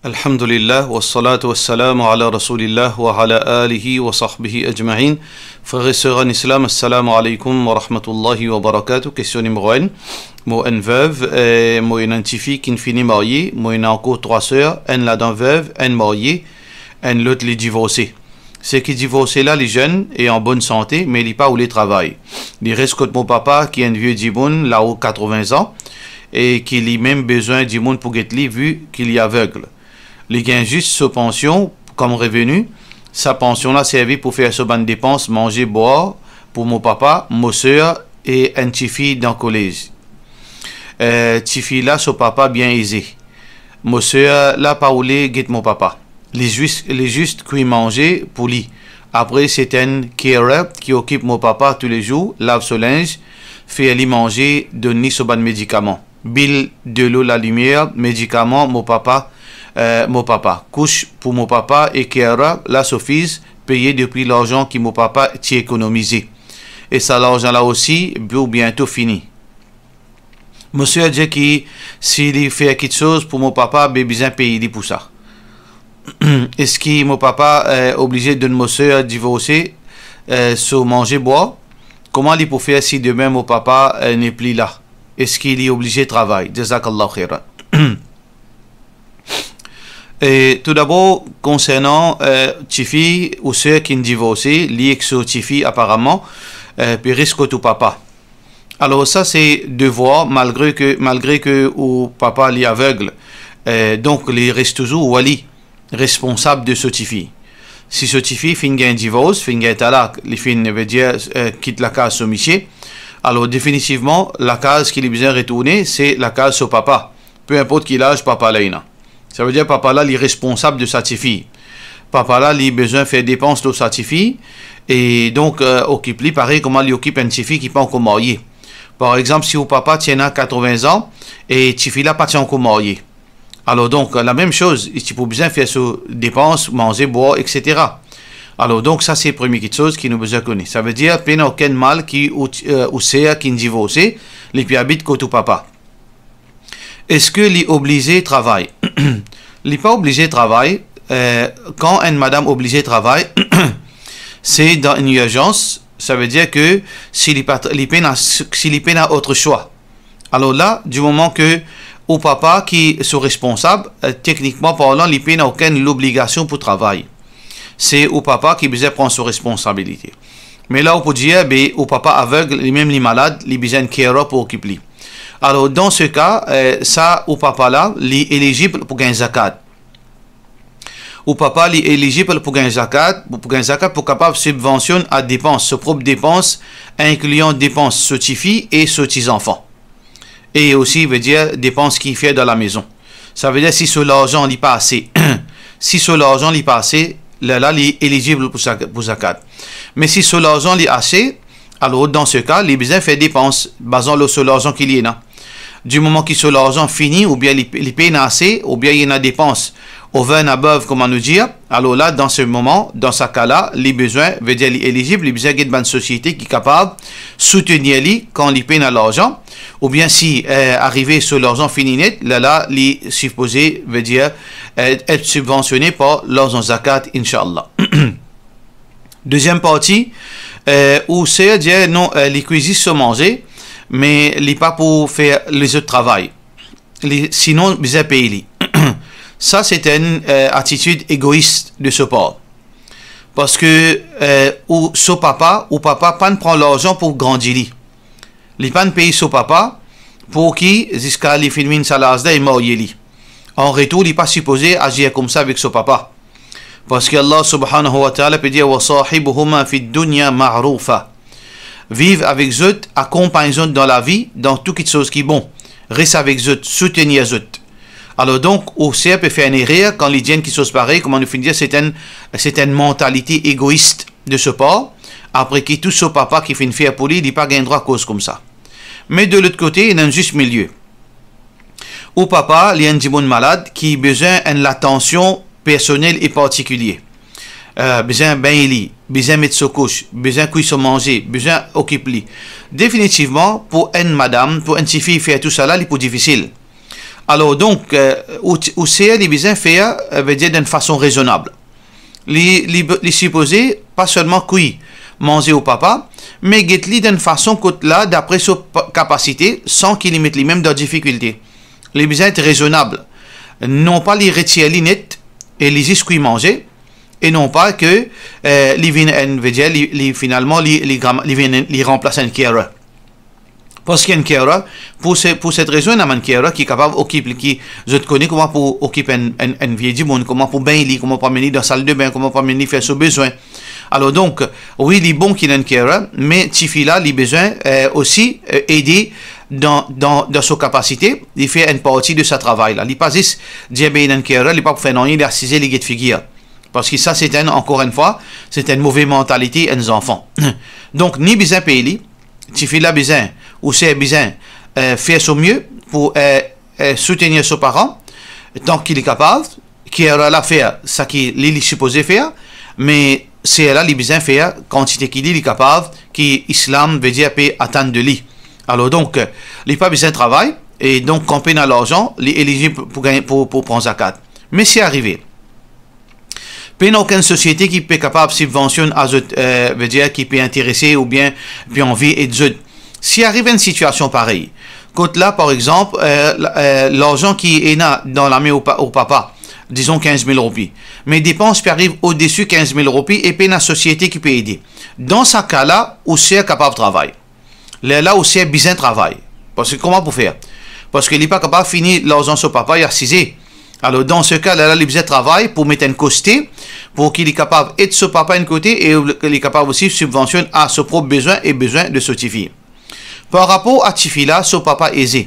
Alhamdulillah, wa salatu wa salam ala rasulillah wa ala alihi wa sahbihi ajma'in. Frères et sœurs en islam, assalamu alaikum wa rahmatullahi wa barakatuh. Question numéro 1. Moi, une veuve, moi, une fille qui finit mariée, moi, une encore 3 sœurs, une là dans veuve, une mariée, une l'autre les divorcée. C'est qui divorcé là, les jeunes, et en bonne santé, mais il n'est pas où les travail. Il reste comme mon papa qui est un vieux djiboun, là haut 80 ans, et qui a même besoin du monde pour être vu qu'il est aveugle. Il gagne juste sa pension comme revenu. Sa pension là servi pour faire ses bonnes dépenses, manger, boire pour mon papa, mon soeur et un petit fille dans le collège. Petit fille là, son papa bien aisé. Mon soeur là, pas où les guette mon papa. Les juste qui manger pour lui. Après, c'est un carer qui occupe mon papa tous les jours, lave son linge, fait lui manger, donne son bon médicament. Bill de l'eau, la lumière, médicaments, mon papa. Couche pour mon papa et Kera, la Sophie, payé depuis l'argent que mon papa t'a économisé. Et ça, l'argent là aussi, bientôt fini. Monsieur a dit que s'il fait quelque chose pour mon papa, il a besoin de payer pour ça. Est-ce que mon papa est obligé de monsieur divorcer, sur manger, boire? Comment il peut faire si demain mon papa n'est plus là? Est-ce qu'il est obligé de travailler? Jazakallah khairan. Et tout d'abord, concernant Tifi ou ceux qui ont divorcé, liés sur Tifi apparemment, puis risque tout papa. Alors ça c'est devoir, malgré que ou papa est aveugle, donc il reste toujours wali, responsable de ce Tifi. Si ce Tifi finit un divorce, finit un talak, il finit veut dire quitte la case sur Miché, alors définitivement la case qu'il est besoin de retourner, c'est la case sur papa. Peu importe quel âge papa là. Ça veut dire papa là, il est responsable de sa fille. Papa là, il a besoin de faire dépenses de sa fille. Et donc, occupe-lui, pareil, comment il occupe une fille qui n'est pas encore mariée. Par exemple, si au papa tient à 80 ans et fille là pas encore mariée. Alors donc, la même chose, il faut besoin de faire ses dépenses, manger, boire, etc. Alors donc, ça c'est la première chose qui nous besoin de connaître. Ça veut dire qu'il n'y a aucun mal qui est divorcé, les puis habite côté papa. Est-ce que les obligés travaillent? Les pas obligés travaillent. Quand une madame obligée travaille, c'est dans une urgence. Ça veut dire que s'il peine à autre choix. Alors là, du moment que au papa qui est responsable, techniquement parlant, il n'a aucune obligation pour travailler. C'est au papa qui besoin prendre ses responsabilités. Mais là, on peut dire, au papa aveugle, même les malades, il besoin de carer pour occuper. Alors, dans ce cas, ça, au papa là, il est éligible pour gagner zakat. Au papa, il est éligible pour gagner zakat, pour capable subventionner à dépenses, ses propres dépenses, incluant dépenses sur ses filles et sur ses enfants. Et aussi, veut dire, dépenses qu'il fait dans la maison. Ça veut dire, si sur l'argent, il n'est pas assez, si sur l'argent, il n'est pas assez, là, il est éligible pour zakat. Mais si sur l'argent, il est assez, alors, dans ce cas, il a besoin de faire dépenses, basant sur l'argent qu'il y a. Du moment qu'il sur l'argent fini, ou bien il paye assez, ou bien il y a des dépenses over and above, comment nous dire, alors là, dans ce moment, dans ce cas-là, les besoins, veut dire, il est éligible, il besoin d'une société qui est capable de soutenir lui quand il paye l'argent, ou bien si arrivé sur l'argent fini net, là, il est supposé, veut dire, être subventionné par l'argent zakat, Inch'Allah. Deuxième partie, où c'est dire non, les cuisines sont mangées, mais les pas pour faire les autres travail. Sinon, ils payent. Ça, c'est une attitude égoïste de ce part. Parce que ce papa pas prend l'argent pour grandir. Il pas paye ce papa pour qui jusqu'à les films salazda et marié. En retour, il n'est pas supposé agir comme ça avec ce papa. Parce que Allah subhanahu wa ta'ala peut dire wa sahibuhuma fi dunya ma'rufa. Vivre avec eux, accompagner eux dans la vie, dans toutes choses qui sont bon. Reste avec eux, soutenir eux. Alors donc, aussi, peut faire une erreur quand les gens qui sont pareils, comment nous finit dire, c'est une mentalité égoïste de ce part. Après que tout ce papa qui fait une fière pour lui, il n'a pas gagné droit à cause comme ça. Mais de l'autre côté, il y a un juste milieu. Au papa, il y a un djimoun malade qui a besoin d'une attention personnelle et particulière. Besoin bain besoin mettre sa couche, besoin cuire son manger, besoin occuper. Définitivement, pour une madame, pour une fille faire tout ça là, c'est plus difficile. Alors donc où c'est les besoins faire veut dire d'une façon raisonnable. Les supposer pas seulement cuit manger au papa, mais get-li d'une façon que là d'après sa capacité sans qu'il mette les mêmes de difficulté. Les besoins être raisonnables, non pas les retirer net et les esquis manger, et non pas que les viennent veut dire finalement les remplacer un carer. Parce qu'il y a un carer, pour cette raison, il y a un carer qui est capable d'occuper, qui, je te connais comment pour occuper un vieil du monde, comment pour baigner, comment pour mener dans la salle de bain, comment pour mener faire ses besoins. Alors donc, oui, il est bon qu'il y ait un carer, mais Tifi là, il a besoin aussi aider dans sa capacité, il fait une partie de sa travail là. Il n'est pas juste dire ben il y a un carer, il n'est pas pour faire non, il est assisé les guettes figure. Parce que ça, c'est encore une fois, c'est une mauvaise mentalité à nos enfants. Donc, ni besoin de payer, Tifi là besoin ou c'est besoin faire son mieux pour soutenir ses parents tant qu'il est capable, qu'il aura à faire ce qu'il est supposé faire, mais c'est là qu'il besoin de faire quantité qu'il est capable, qui l'islam veut dire peut attendre de lui. Alors donc, il n'a pas besoin de travail et donc quand on a l'argent, il est éligible pour prendre zakat. Mais c'est arrivé. Il n'y a aucune société qui peut capable de subventionner veut dire qui peut intéresser ou bien puis envie et de si arrive une situation pareille, quand là, par exemple, l'argent qui est dans la main au papa, disons 15 000 roupies, mais dépenses qui arrivent au-dessus de 15 000 roupies et puis la société qui peut aider. Dans ce cas-là, où c'est capable de travailler. Là où c'est besoin de travail. Parce que comment pour faire? Parce qu'il n'est pas capable de finir l'argent sur papa, il a cisé. Alors dans ce cas-là, il a besoin de travail pour mettre un côté, pour qu'il est capable d'aider son papa d'un côté et il est capable aussi de subventionner à ses propres besoins et besoins de sa fille. Par rapport à Tifi là, son papa aisé.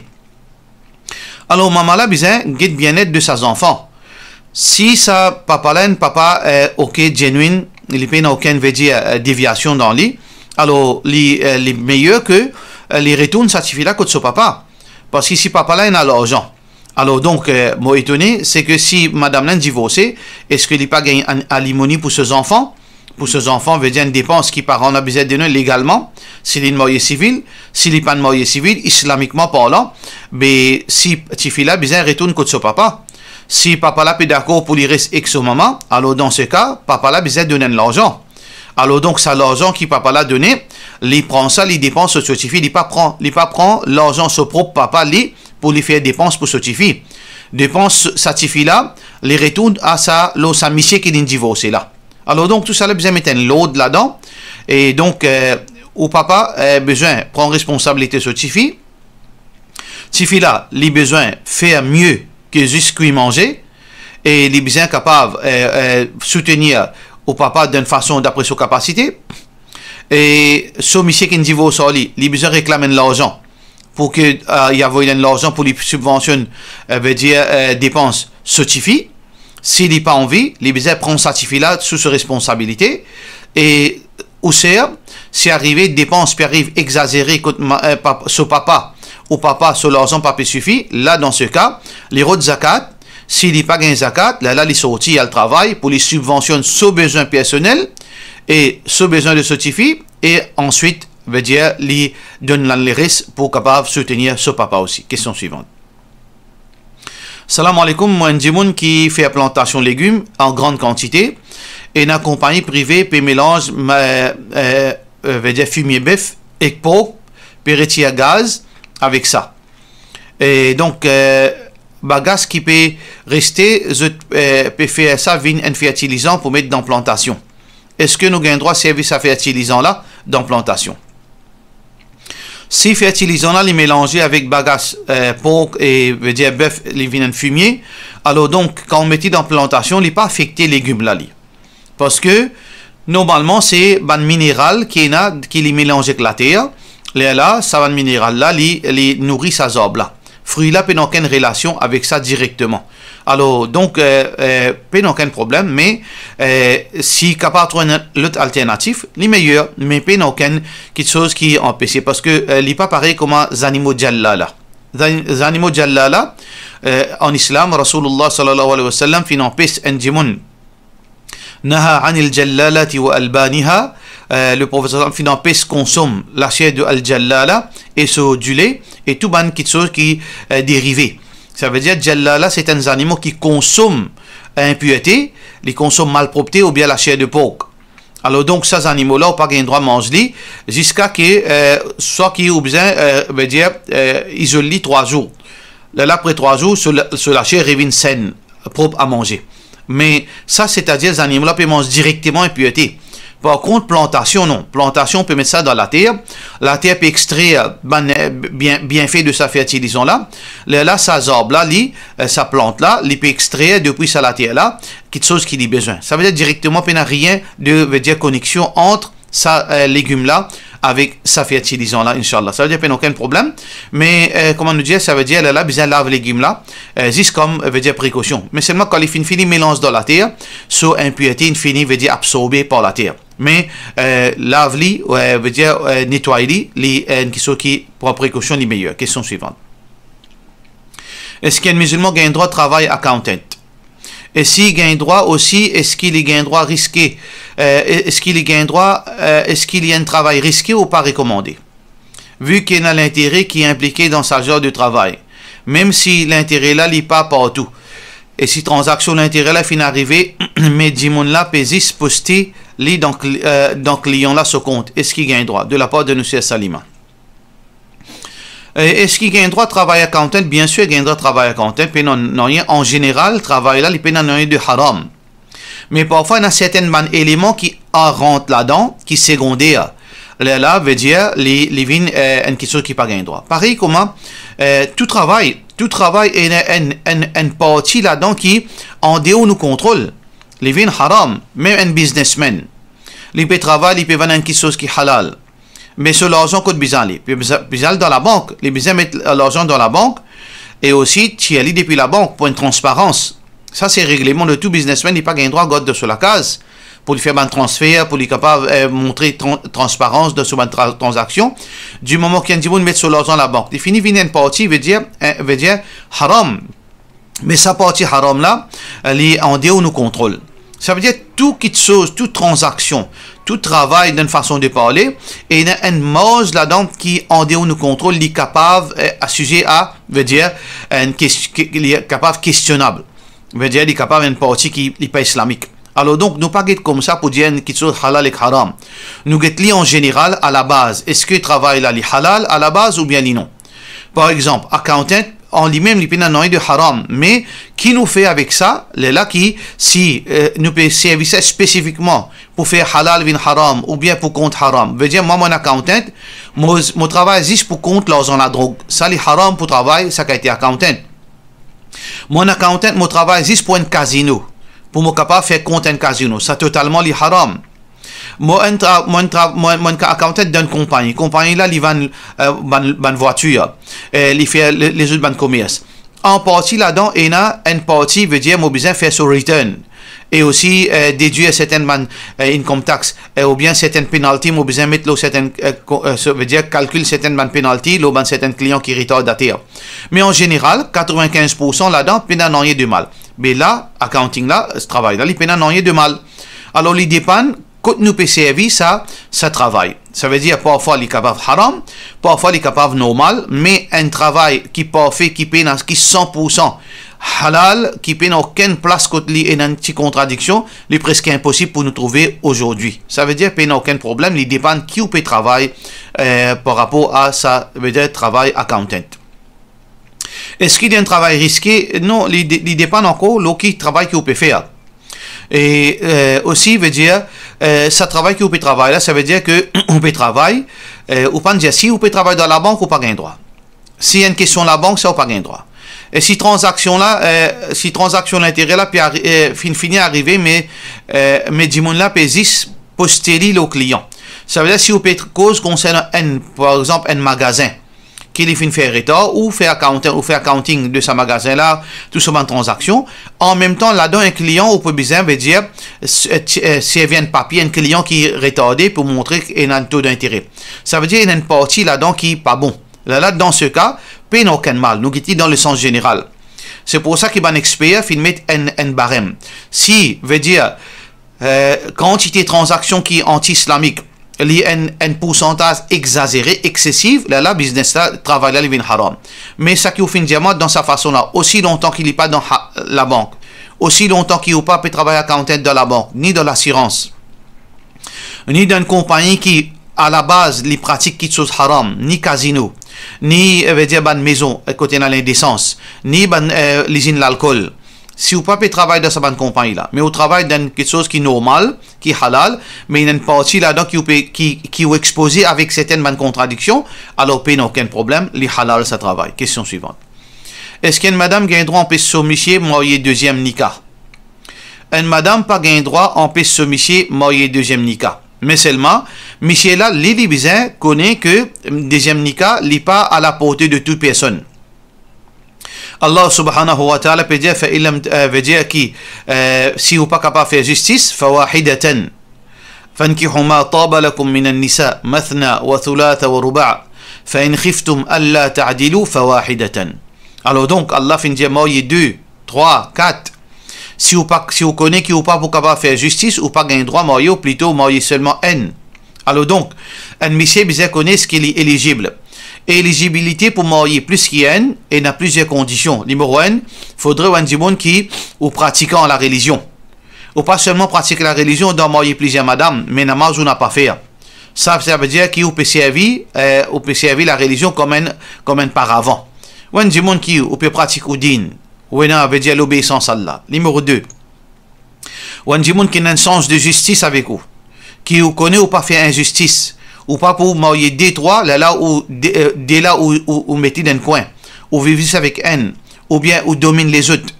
Alors, maman là, besoin de bien-être de ses enfants. Si sa papa là, papa ok, genuine, il n'y a aucune déviation dans lui, alors, les meilleur que les retourne sa Tifi là que son papa. Parce que si papa là, il a l'argent. Alors, donc, moi étonné, c'est que si madame là divorcée, est-ce qu'il n'a pas gagné un alimony pour ses enfants? Pour ses enfants, veut dire une dépense qui parent a besoin de donner légalement, s'il est une mariée civile, s'il n'est pas une mariée civile, islamiquement parlant, mais si Tifi là, besoin retourne contre son papa. Si papa là est d'accord pour lui rester avec son maman, alors dans ce cas, papa là besoin de donner de l'argent. Alors donc, ça l'argent qui papa là donné, il prend ça, il dépense sur Tifi, il pas prend l'argent sur propre papa lui pour lui faire dépense pour Tifi. Dépense sa Tifi là, les retourne à sa mission qui est divorcée là. Alors donc tout ça, il a besoin de mettre un load là-dedans. Et donc, au papa a besoin de prendre responsabilité sur Tifi. Tifi là, il a besoin de faire mieux que juste qu'il manger. Et il a besoin capable de soutenir au papa d'une façon d'après ses capacités. Et ce monsieur qui est divorcé, il a besoin de réclamer de l'argent. Pour qu'il y ait de l'argent pour les subventions, veut dire dépenses sur Tifi. S'il n'est pas envie, les besoins prennent sa Tifi là sous sa responsabilité. Et où c'est arrivé, dépenses qui arrivent exagérées sur papa, ou papa sur l'argent, papa suffit. Là, dans ce cas, les routes zakat, s'il n'est pas gagné zakat, là, il sortit, il y a le travail pour les subventionner sur besoin personnel et sur besoin de sa Tifi. Et ensuite, veut dire, il donne les risques pour capable soutenir ce papa aussi. Question suivante. Salam alaikum, moi un djimoun qui fait plantation de légumes en grande quantité et une compagnie privée peut mélange veut dire fumier bœuf et porc puis à gaz avec ça. Et donc gaz qui peut rester, je peux faire ça via un fertilisant pour mettre dans plantation. Est-ce que nous avons droit à service à fertilisant là dans plantation? Si fertilisant là, les mélanger avec bagages porc et veut dire bœuf, les vins fumier, alors donc quand on met dans plantation, il n'est pas affecté les légumes là. Parce que normalement c'est un minéral qui est mélangé avec la terre. Là, ça va minéral là, les nourrit sa zorbe là. Fruit là, n'a aucune relation avec ça directement. Alors donc, pas aucun problème, mais si capable de trouver l'autre alternative, les meilleurs, mais pas aucune quelque chose qui est empêché parce que il n'est pas pareil comme les animaux djallala. Les animaux djallala, en islam, Rasulullah sallallahu alayhi wa sallam, fin empêche un djimoun. Naha anil jallalati wa albaniha. Le professeur fin empêche consomme la chair de al-jallala et du lait et tout ban quelque chose qui est dérivé. Ça veut dire Jallala, c'est un animal qui consomme impureté, les consomme malpropreté ou bien la chair de porc. Alors donc ces animaux-là n'ont pas le droit de manger jusqu'à que soit qu'ils ont besoin veut dire isoler 3 jours. Là après 3 jours, sur la chair revient saine, propre à manger. Mais ça, c'est-à-dire les animaux-là peuvent manger directement impureté. Par contre, plantation, non. Plantation, on peut mettre ça dans la terre. La terre peut extraire bien fait de sa fertilisation-là. Là, ça arbre-là, sa plante-là, il peut extraire depuis ça la terre-là, quelque chose qu'il a besoin. Ça veut dire directement, il n'y a rien de connexion entre sa légume-là avec sa fertilisation-là, Inch'Allah. Ça veut dire qu'il n'y a aucun problème. Mais, comment nous dire, ça veut dire, là, besoin de laver les légumes-là, juste comme, veut dire précaution. Mais seulement quand les fini mélange dans la terre, sur impureté, une fini veut dire absorbé par la terre. Mais lave-les, veut dire nettoyer les qui pour précaution les meilleures. Question suivante. Est-ce qu'un musulman a un droit de travail accountant? Et s'il a un droit aussi, est-ce qu'il y a un droit risqué? Est-ce qu'il y a un droit, est-ce qu'il y a un travail risqué ou pas recommandé? Vu qu'il y a l'intérêt qui est impliqué dans sa genre de travail, même si l'intérêt là n'est pas partout. Et si transaction l'intérêt là finit arriver, mais Dimon là pésis posté donc client là se compte. Est-ce qu'il y a un droit de la part de M. Salima? Est-ce qu'il y a un droit de travail accountant? Bien sûr, il y a un droit de travail accountant. Puis non, en général, le travail là, il peut y avoir de haram. Mais parfois, il y a certains éléments qui rentrent là-dedans, qui secondaires. Là, veut dire, les vins, une question qui n'a pas un droit. Pareil, comment, tout travail est une partie là-dedans qui, en dehors, nous contrôle. Les vins haram, même un businessman. Il peut travailler, il peut vendre quelque chose qui est halal. Mais sur l'argent coûte bizarre. Bizarre dans la banque. Les bizarres mettent l'argent dans la banque. Et aussi, tu y depuis la banque pour une transparence. Ça, c'est le règlement de tout businessman. Il n'a pas un droit de sur la case pour lui faire un transfert, pour lui capable montrer transparence de sur une transaction. Du moment qu'il y a un petit met sur l'argent la banque. Défini, une partie veut dire haram. Mais sa partie haram là, elle est en dehors nous contrôle. Ça veut dire toute chose, toute transaction, tout travail d'une façon de parler, et il y a une marge là-dedans qui, en dehors nous contrôle, est capable, à sujet à, veut dire, il est capable questionnable. Veut dire, il est capable d'une partie qui n'est pas islamique. Alors donc, nous ne pas comme ça pour dire quelque chose halal et haram. Nous guettons en général à la base. Est-ce que le travail là, est halal à la base ou bien non? Par exemple, accountant, en lui-même, il peut y avoir de haram. Mais, qui nous fait avec ça? Là qui, si nous peut servir ça spécifiquement pour faire halal vin haram ou bien pour compte haram. Veut dire, moi, mon accountant, mon travail juste pour compte l'argent la drogue. Ça, les haram pour travail, ça qui a été accountant. Mon accountant, mon travail juste pour un casino. Pour me capable faire compte un casino. Ça, totalement, les haram. Mon accountant d'une compagnie. Compagnie là, il vend une voiture. Il fait les autres banques commerce. En partie là-dedans, il y a une partie, veut dire, moi, besoin faire sur return. Et aussi, déduire certaines income tax. Ou bien certaines pénalités, moi, besoin mettre certaines, veut dire, calcul certaines pénalités, là, certains clients qui retardent à terre. Mais en général, 95% là-dedans, il n'y a rien de mal. Mais là, accounting là, ce travail là, il n'y a rien de mal. Alors, il dépend. Quand nous peut servir ça travaille. Ça veut dire parfois il est capable haram, parfois il est capable normal, mais un travail qui parfait, qui est 100% halal, qui n'a aucune place contre lui et une petite contradiction, il est presque impossible pour nous trouver aujourd'hui. Ça veut dire qu'il n'y a aucun problème, il dépend qui peut travailler par rapport à ça, veut dire travail accountant. Est-ce qu'il y a un travail risqué? Non, il dépend encore de travail qu'il peut faire. Et aussi veut dire ça travail qu'on peut travailler là, ça veut dire que on peut travailler ou pas dire si on peut travailler dans la banque ou pas gain droit. S'il y a une question de la banque, ça ou pas gain droit. Et si transaction là si transaction d'intérêt là puis finit arriver mais du monde là pésis postérie au client. Ça veut dire si on peut cause concernant par exemple un magasin qui les fait retard ou fait accounting de ce magasin là tout ce genre transaction en même temps là-dedans un client on peut bien veut dire si elle vient de papier un client qui est retardé pour montrer qu'il a un taux d'intérêt ça veut dire qu'il y a une partie là-dedans qui est pas bon là dans ce cas paye n'a aucun mal nous qui dans le sens général c'est pour ça qu'il va un expert il met un barème si veut dire quantité de transaction qui est anti-islamique un pourcentage exagéré, excessif, là, business là, travail là, il vient haram. Mais ça qui au fin diamant dans sa façon là, aussi longtemps qu'il n'est pas dans la banque, aussi longtemps qu'il n'a pas peut travailler accountant dans la banque, ni dans l'assurance, ni dans une compagnie qui, à la base, les pratiques qui sont haram, ni casino, ni, veut dire, ban maison, côté dans l'indécence, ni ban, l'usine l'alcool. Si vous ne travaillez dans cette compagnie là, mais vous travaillez dans quelque chose qui est normal, qui est halal, mais il y a une partie là-dedans qui est exposée avec certaines bonnes contradictions, alors il n'y a aucun problème, les halal ça travaille. Question suivante. Est-ce qu'une madame a un droit en paix soumission marié deuxième nika? Une madame pas un droit en paix soumission marié deuxième nika. Mais seulement, Michel là, les Libyens connaissent que deuxième nika n'est pas à la portée de toute personne. Allah subhanahu wa ta'ala peut dire, veut dire qui, si vous pas capable de faire justice, fawahidatan. فانكحوا ما طاب لكم من النساء مثنى وثلاث ورباع فإن خفتم ألا تعدلوا فواحدة. Alors donc Allah fait dire marier 2, 3, 4. Si vous connaissez que vous pas capable de faire justice ou pas gain droit marier ou plutôt marier seulement un. Alors donc un monsieur bien connaît ce qu'il est éligible. Éligibilité pour marier plus qu'un et dans plusieurs conditions. Numéro 1, il faudrait un monde qui ou pratiquant la religion. Ou pas seulement pratiquer la religion, dans marier plusieurs madames, mais namaz ou n'a pas fait. Ça veut dire qu'il peut servir la religion comme un paravent. Ou un monde qui peut pratiquer le din, ou un veut dire l'obéissance à Allah. Numéro 2, ou un monde qui a un sens de justice avec vous, qui connaît ou pas faire injustice. Ou pas pour marier des trois, là où mettez dans un coin, ou vivre avec haine, ou bien ou domine les autres,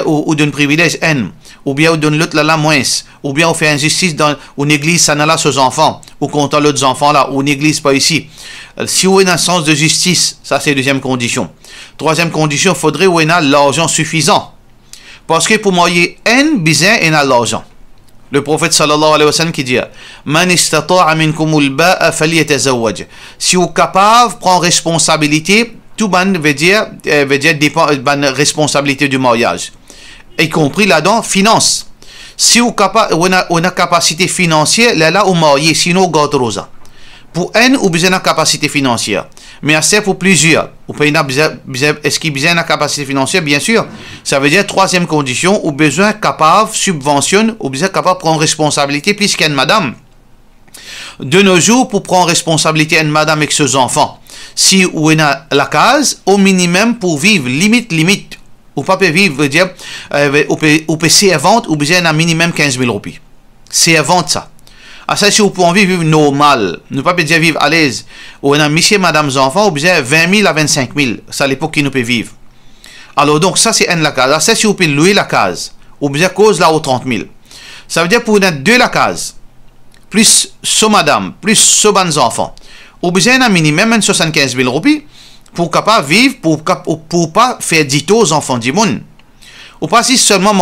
ou donne privilège haine, ou bien ou donne l'autre là moins, ou bien on fait injustice ou néglige ça là ses enfants, ou contre l'autre enfants là, ou néglige pas ici. Si vous avez un sens de justice, ça c'est la deuxième condition. Troisième condition, il faudrait ou l'argent suffisant. Parce que pour marier un bizarre, il y a l'argent. Le prophète sallallahu alayhi wa sallam qui dit Man istata'a minkumul ba'a falyatazawwaj. Si vous êtes capable de prendre responsabilité, tout ban veut dire dépend de responsabilité du mariage. Y compris là-dedans, finance. Si vous avez capacité financière, là vous mariez, sinon vous gardez rosa. Pour un, vous avez besoin de capacité financière. Mais assez pour plusieurs. Est-ce qu'il y a besoin de capacité financière? Bien sûr. Ça veut dire, troisième condition, ou besoin capable, subventionne, ou besoin capable de prendre responsabilité plus qu'une madame. De nos jours, pour prendre responsabilité d'une madame avec ses enfants, si vous avez la case, au minimum pour vivre, limite, ou pas peut vivre, veut dire, ou peut servante, ou besoin d'un minimum 15 000 roupies. Servante, ça. À ça, si vous pouvez vivre normal, ne pas dire vivre à l'aise, ou on a monsieur, madame, enfants, ou bien 20 000 à 25 000, c'est à l'époque qui nous peut vivre. Alors donc, ça c'est un la case. À ça, si vous pouvez louer la case, ou bien cause là aux 30 000. Ça veut dire pour une deux la case, plus ce madame, plus ce bon enfant, ou bien un minimum 75 000 roupies, pour capable vivre, pour pas faire dito aux enfants du monde. Ou pas si seulement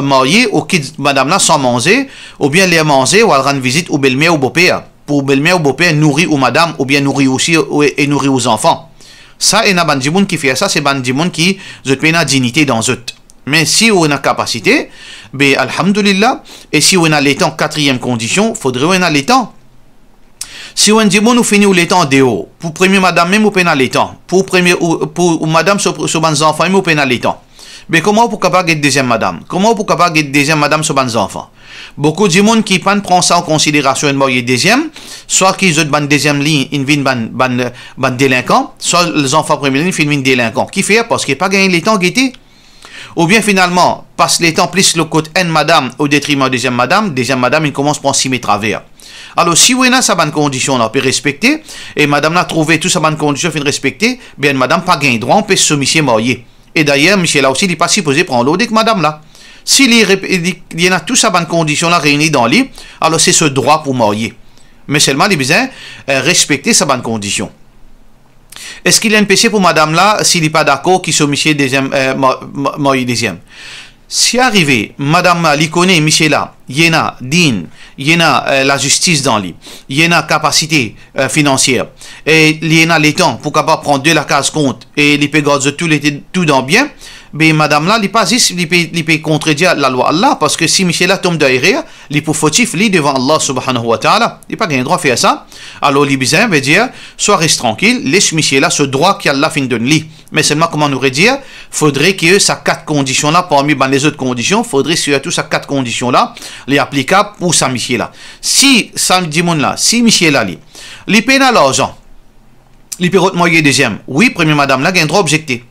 marié ou qui madame là sans manger, ou bien les manger ou elle rendre visite au belle-mère ou beau-père. Pour belle-mère ou beau-père nourrir ou madame, ou bien nourrir aussi et nourrir aux enfants. Ça, il y a des gens qui font ça, c'est des gens qui ont une dignité dans eux. Mais si on a capacité, ben alhamdulillah, et si on a les temps, quatrième condition, faudrait on a les temps. Si on dit bon, nous finissons les temps dehors. Pour premier madame, même on peine les temps. Pour premier pour madame sur les enfants, même on peine les temps. Mais comment pour capable être deuxième madame? Comment pour capable être deuxième madame sur les enfants? Beaucoup de monde qui prend ça en considération une mariée deuxième, soit qu'ils ont une deuxième ligne, ils viennent ban délinquant, soit les enfants première ligne viennent délinquant. Qui fait parce qu'ils pas gagné les temps guettés. Ou bien finalement, passe les temps plus le côté une madame au détriment de deuxième madame, il commence à prendre 6 mètres travers. Alors si vous avez sa bonne condition, on peut respecter, et madame a trouvé toute sa bonne condition, fin respecter, bien madame pas gagné droit, on peut se monsieur marié. Et d'ailleurs, monsieur là aussi, il n'est pas supposé prendre l'eau avec madame là. S'il y a toutes ces bonnes conditions là réunies dans le lit, alors c'est ce droit pour marier. Mais seulement, il a besoin respecter sa bonne condition. Est-ce qu'il y a un péché pour madame là, s'il n'est pas d'accord, qu'il soit monsieur deuxième, marié deuxième? Si arrivé, madame li connaît monsieur là, il y a din, il y a la justice dans lui, il y a capacité financière, et il y a les temps pour capable prendre de la case compte, et il peut garder tout dans bien, mais madame là, il pas juste, il peut contredire la loi Allah, parce que si Michel là tombe derrière, il peut fautif, lui, devant Allah subhanahu wa ta'ala. Il n'a pas gain droit à faire ça. Alors, les bizarres veut dire, soit reste tranquille, laisse Michel là ce droit qu'Allah fin donne lui. Mais seulement, comment on aurait dire, faudrait que ça 4 conditions là, parmi les autres conditions, faudrait surtout ça 4 conditions là, les applicables pour ça Michel là. Si, ça dit mon là, si Michel là, il paye l'argent, il peut moyen deuxième. Oui, première madame là, il a un droit objecté.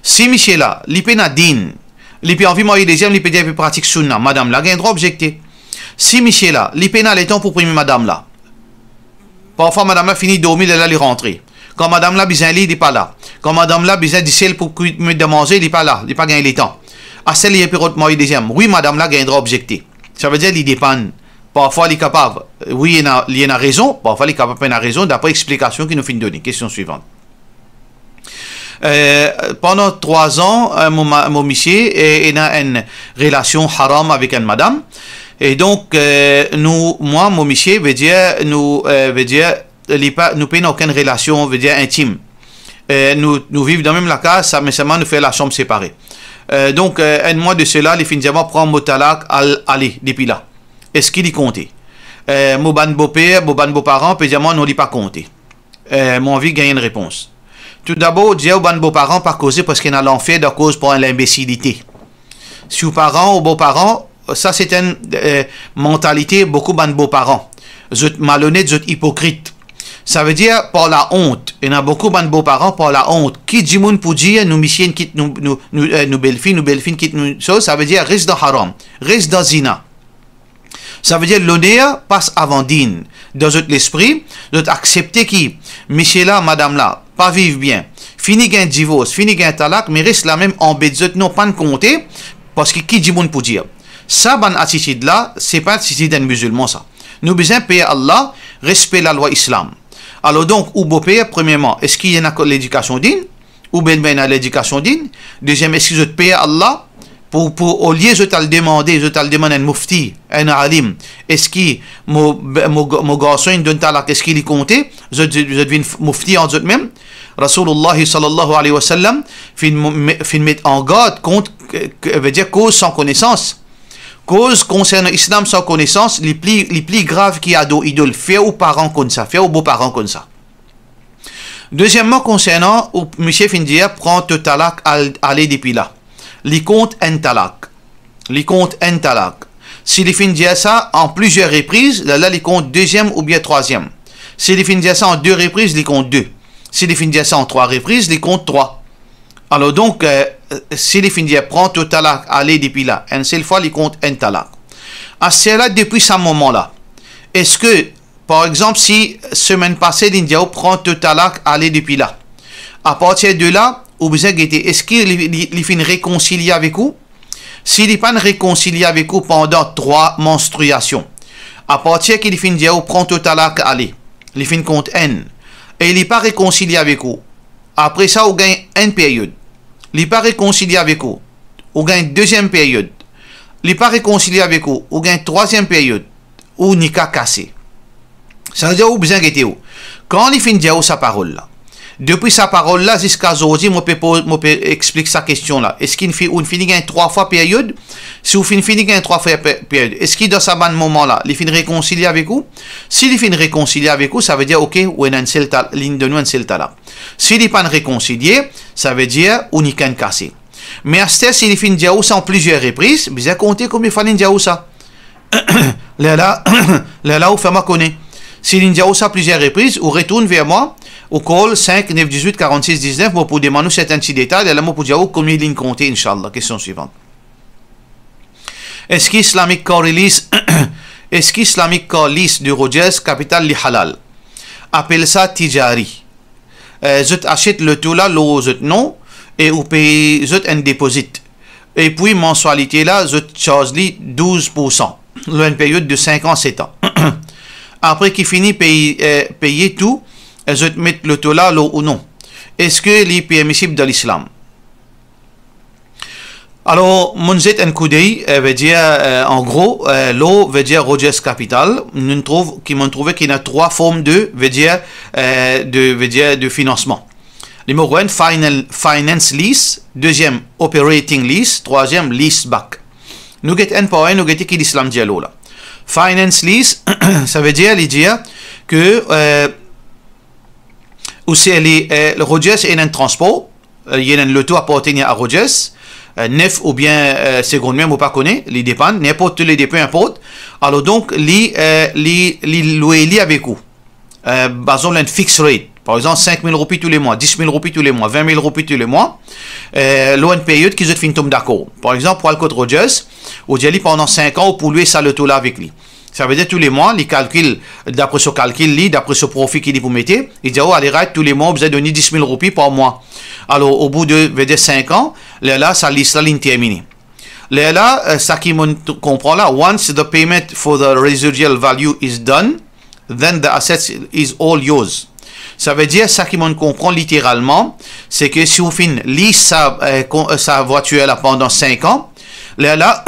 Si Michel là, il peut na din, il peut envie moyen deuxième, il peut dire pratique sunna, madame là, il a un droit objecté. Si Michel là, il peut na les temps pour première madame là. Parfois madame là finit de dormir, elle est rentrée. Quand madame là, besoin il n'est pas là. Quand madame là, besoin de celle pour me demander, il n'est pas là, il n'est pas gagné les temps. À celle il peut moyen deuxième. Oui, madame là, il a un droit objecté. Ça veut dire qu'il dépend. Parfois, il est capable. Oui, il y a raison. Parfois, il est capable de raison d'après l'explication qu'il nous fait donner. Question suivante. Pendant 3 ans, mon monsieur a une relation haram avec une madame. Et donc, moi, mon monsieur, veut dire, nous n'avons aucune relation, veut dire, intime. Nous vivons dans même la case, mais seulement nous faisons la chambre séparée. Donc, un mois de cela, les fins de prend mon talak aller depuis là. Est-ce qu'il y compté? Mon beau-père, mon beau-parent, pédiamment, non, il pas compté. Mon envie de gagner une réponse. Tout d'abord, dire aux beaux-parents pas causer parce qu'il y a l'enfer de cause pour l'imbécilité. Si vos parents ou beaux-parents, ça c'est une mentalité beaucoup de beaux-parents. Vous êtes malhonnêtes, vous êtes hypocrites. Ça veut dire par la honte. Il y a beaucoup de beaux-parents par la honte. Qui dit moun pour dire nous missiens quitte nous belles-filles quitte nous ça veut dire reste dans haram, reste dans zina. Ça veut dire l'honneur passe avant din. Dans votre esprit, vous acceptez qui Michel là, madame là, pas vivre bien. Fini gain divorce, fini gain talak, mais reste la même en bête, non pas de compter, parce que qui dit moun pour dire. Ça, ban attitude là, c'est pas attitude d'un musulman ça. Nous besoin payer Allah, respect la loi islam. Alors donc, ou beau père, premièrement, est-ce qu'il y a l'éducation din? Ou bien l'éducation din? Deuxième, est-ce que vous payez Allah? Au lieu de te le demander, un mufti, un alim, est-ce que mon garçon donne talak, est-ce qu'il est compté? Je deviens mufti en eux-mêmes. Rasulullah sallallahu alayhi wa sallam fait mettre en garde contre, veut dire cause sans connaissance. Cause concernant l'islam sans connaissance, les plus graves qui a d'idole, fait aux parents comme ça, fait aux beaux-parents comme ça. Deuxièmement, concernant, monsieur Findia prend tout talak aller depuis là. Les comptes un talak. Les comptes un talak. Si les fins dire ça en plusieurs reprises, là les comptes deuxième ou bien troisième. Si les fins dire ça en 2 reprises, les comptes 2. Si les fins dire ça en 3 reprises, les comptes 3. Alors donc, si les fins dire prend tout talak aller depuis là, une seule fois les comptes un talak. À cela depuis ce moment-là. Est-ce que, par exemple, si semaine passée, l'India prend tout talak aller depuis là. À partir de là, est-ce qu'il finit réconcilier avec vous? S'il n'est pas réconcilié avec vous pendant 3 menstruations, à partir qu'il finit dire prend tout talak aller, il finit compte N, et il n'est pas réconcilié avec vous. Après ça, vous gagnez une période. Il n'est pas réconcilié avec vous. Vous gagnez une deuxième période. Il n'est pas réconcilié avec vous. Vous gagnez une troisième période. Ou nika cassé. Ça veut dire vous besoin de où? Quand il finit dire sa parole là. Depuis sa parole là jusqu'à aujourd'hui, je peux expliquer sa question là. Est-ce qu'il finit 3 fois période? Si vous finissez 3 fois période, est-ce qu'il dans ce moment là, il finit réconcilier avec vous? S'il finit réconcilier avec vous, ça veut dire ok, ou un seul ligne de nous un seul talak. S'il n'est pas réconcilié, ça veut dire ou n'y qu'un cassé. Mais à ce stade, s'il finit dire ça en plusieurs reprises, vous avez compté combien il fallait dire ça? Là, vous faites moi connaître. S'il y a ça plusieurs reprises, ou retourne vers moi, au call 5 9 18 46 19 pour demander certains petits détails, et là, pour dire combien de lignes compter, Inch'Allah. Question suivante. Est-ce qu'Islamic Car Release, est-ce qu'Islamic Car Lease de Rogers, capital li halal, appelle ça Tijari? Je achète le tout là, l'autre non, et vous payez un déposit. Et puis, mensualité là, je charge 12%, une période de 5 ans, 7 ans. Après qu'il finit payer tout, je vais mettre le taux là ou non. Est-ce que c'est permissible dans l'islam? Alors, Munzet en Koudei veut dire, en gros, l'eau veut dire Rogers Capital. Nous trouvons qu'il y a 3 formes de financement. Numéro 1, finance lease. Deuxième, operating lease. Troisième, lease back. Nous avons un point, nous avons qui l'islam dit là. Finance lease, ça veut dire que aussi le Rogers est un transport, il y a un loto appartenant à Rogers, neuf ou bien seconde même ou pas connaît, les dépend, n'importe les peu importe. Alors donc les loyer avec vous, basons un fixe rate. Par exemple, 5 000 roupies tous les mois, 10 000 roupies tous les mois, 20 000 roupies tous les mois. L'on période qui se fait tomber d'accord. Par exemple, pour le code Rogers, vous allez pendant 5 ans pour lui ça le taux là avec lui. Ça veut dire tous les mois, les calculs, d'après ce calcul, d'après ce profit qu'il vous mettez, il dit, oh, allez, tous les mois, vous avez donné 10 000 roupies par mois. Alors, au bout de 5 ans, là, ça liste là, l'interminé. Là, ça qui me comprend là, once the payment for the residual value is done, then the asset is all yours. Ça veut dire, ça qui me comprend littéralement, c'est que si vous finissez sa voiture là pendant 5 ans, là,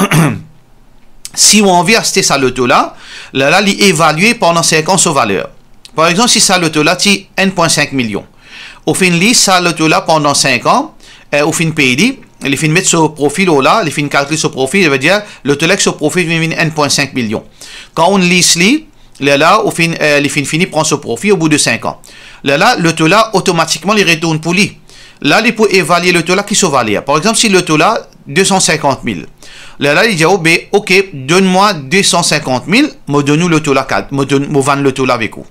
si on veut acheter sa loto là, l'évaluer pendant 5 ans sa valeur. Par exemple, si sa loto là, c'est 1,5 million. Au fin de sa loto là pendant 5 ans, au fin de payer, il fin mettre ce profil là, il fin calculer ce profil, ça veut dire, loto là, ce profil vient 1,5 million. Quand on lisse là, au fin, il finit prend ce profit au bout de 5 ans. Là, le taux là, automatiquement, il retourne pour lui. Là, il peut évaluer le taux là qui se valait. Par exemple, si le taux là, 250 000. Là, il dit, oh, ben, ok, donne-moi 250 000, me donne le taux là, me vend le taux là avec vous.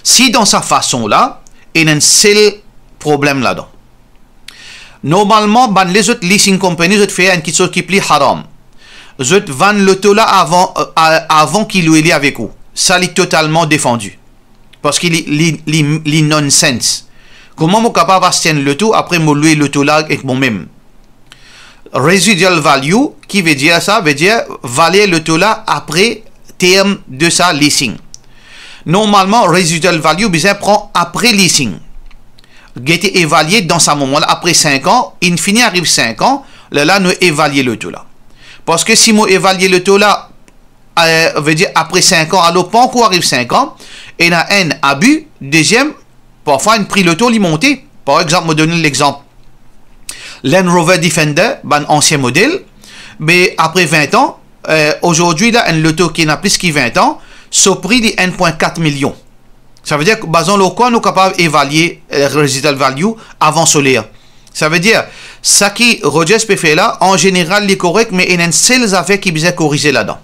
Si dans sa façon là, il y a un seul problème là-dedans. Normalement, les autres leasing companies, ils font une chose qui est plus haram. Ils vendent le taux là avant qu'il le ait avec vous. Ça, il est totalement défendu. Parce qu'il est nonsense. Comment je suis capable d'acheter le taux après me louer le taux là avec moi-même? Residual value, qui veut dire ça? Veut dire valer le taux là après terme de sa leasing. Normalement, residual value, bien prend après leasing. Il a été évalué dans ce moment-là, après 5 ans, in fine arrive 5 ans, là, nous évaluer le taux là. Parce que si nous évaluer le taux là, veut dire après 5 ans, alors pas encore arrive 5 ans, et il y a un abus. Deuxième, parfois, un prix le taux, il monte. Par exemple, je vais donner l'exemple. Land Rover Defender, un ancien modèle, mais après 20 ans, aujourd'hui, là, un loto qui n'a plus que 20 ans, ce prix de 1,4 million. Ça veut dire que, basant le quoi, nous sommes capables d'évaluer le residual value avant solaire. Ça veut dire, ça qui Rogers peut faire là, en général, il est correct, mais il y a une seule affaire qui est corrigée là-dedans.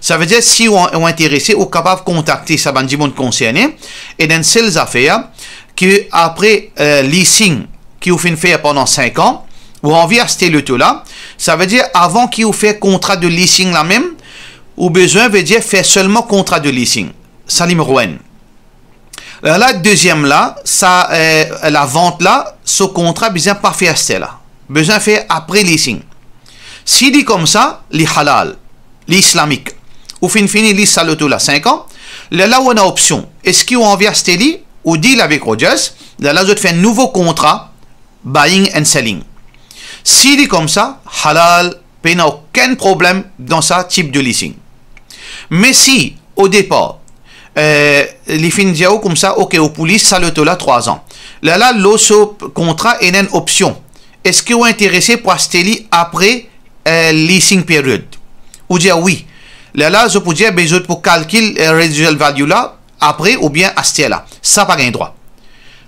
Ça veut dire, si on est intéressé, on est capable de contacter sa bande de monde concerné, et dans ces affaires, que après leasing, qui vous fait faire pendant 5 ans, ou envie d'acheter le taux là, ça veut dire, avant qu'il vous fait contrat de leasing là même, ou besoin veut dire faire seulement contrat de leasing. Ça, numéro 1. La deuxième là, ça, la vente là, ce contrat, besoin pas faire acheter là. Besoin faire après leasing. S'il dit comme ça, les halal, les islamiques, ou fini les saloto là 5 ans, là où on a option, est-ce qu'ils ont envie d'acheter ou deal avec Rogers, là je fais un nouveau contrat, buying and selling. S'il dit comme ça, halal, il n'y a aucun problème dans ce type de leasing. Mais si, au départ, les fins de comme ça, ok, au police, saloto là 3 ans. Là, le contrat est une option. Est-ce qu'ils sont intéressés pour acheter après leasing period? Ou dire oui. Là, je peux dire, besoin pour calculer residual value là, après, ou bien acheter là. Ça, pas un droit.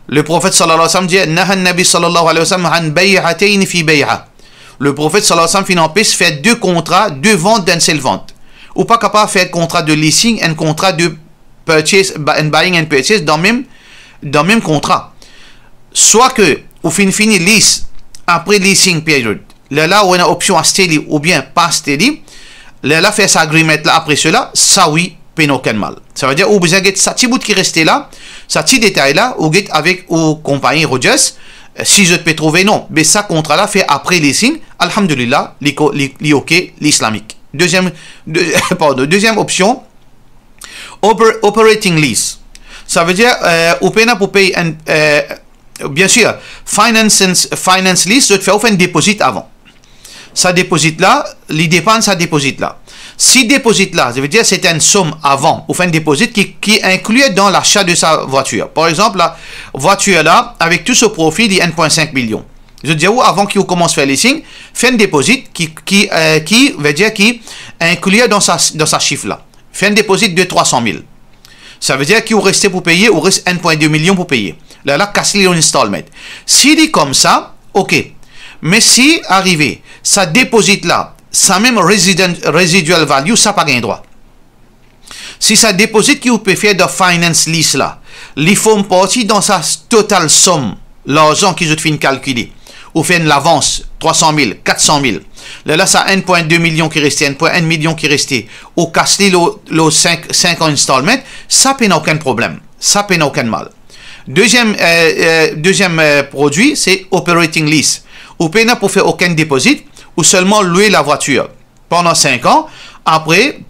Le prophète sallallahu alayhi wa sallam dit, Nahan Nabi sallallahu alayhi wa sallam, han bay'atayn fi bay'a. Le prophète sallallahu alayhi wa sallam empêche faire 2 contrats, 2 ventes d'une seule vente. Ou pas capable de faire un contrat de leasing, un contrat de purchase, and buying and purchase dans le même contrat. Soit que, au fini lease, après leasing period, là où on a option acheter ou bien pas acheter, là fait cet agreement là après cela, ça oui, peine aucun mal. Ça veut dire, ou besoin de ça petit bout qui reste là, ça petit détail là, ou get avec ou compagnie Rogers, si je peux trouver non, mais ça contrat là fait après leasing, alhamdulillah, li ok, l'islamique. Deuxième option, operating lease. Ça veut dire, ou peine pour payer bien sûr, finance lease, je te fais un dépôt avant. Ça déposite là, les dépenses, ça déposite là. Si déposit là, ça veut dire c'est une somme avant, ou fait un déposit qui inclut dans l'achat de sa voiture. Par exemple, la voiture là, avec tout ce profit, il y a 1,5 million. Je veux dire, avant qu'il commence à faire les signes, fait un déposit qui veut dire qui inclut dans sa chiffre là. Fait un déposit de 300 000. Ça veut dire qu'il reste pour payer, il reste 1,2 million pour payer. Là, casse les installment. S'il est comme ça, ok. Mais si arrivé, ça déposite là, ça même residual value, ça pas gain droit. Si ça déposite qui vous peut faire de finance lease là, les fonds partis dans sa totale somme, l'argent qu'ils ont fait calculer, ou fait l'avance, 300 000, 400 000. Là, ça 1,2 million qui restait, 1,1 million qui restait, ou casse les 5 installments, ça n'a aucun problème. Ça n'a aucun mal. Deuxième produit, c'est operating lease. Ou pas pour faire aucun déposit, ou seulement louer la voiture pendant 5 ans. Après,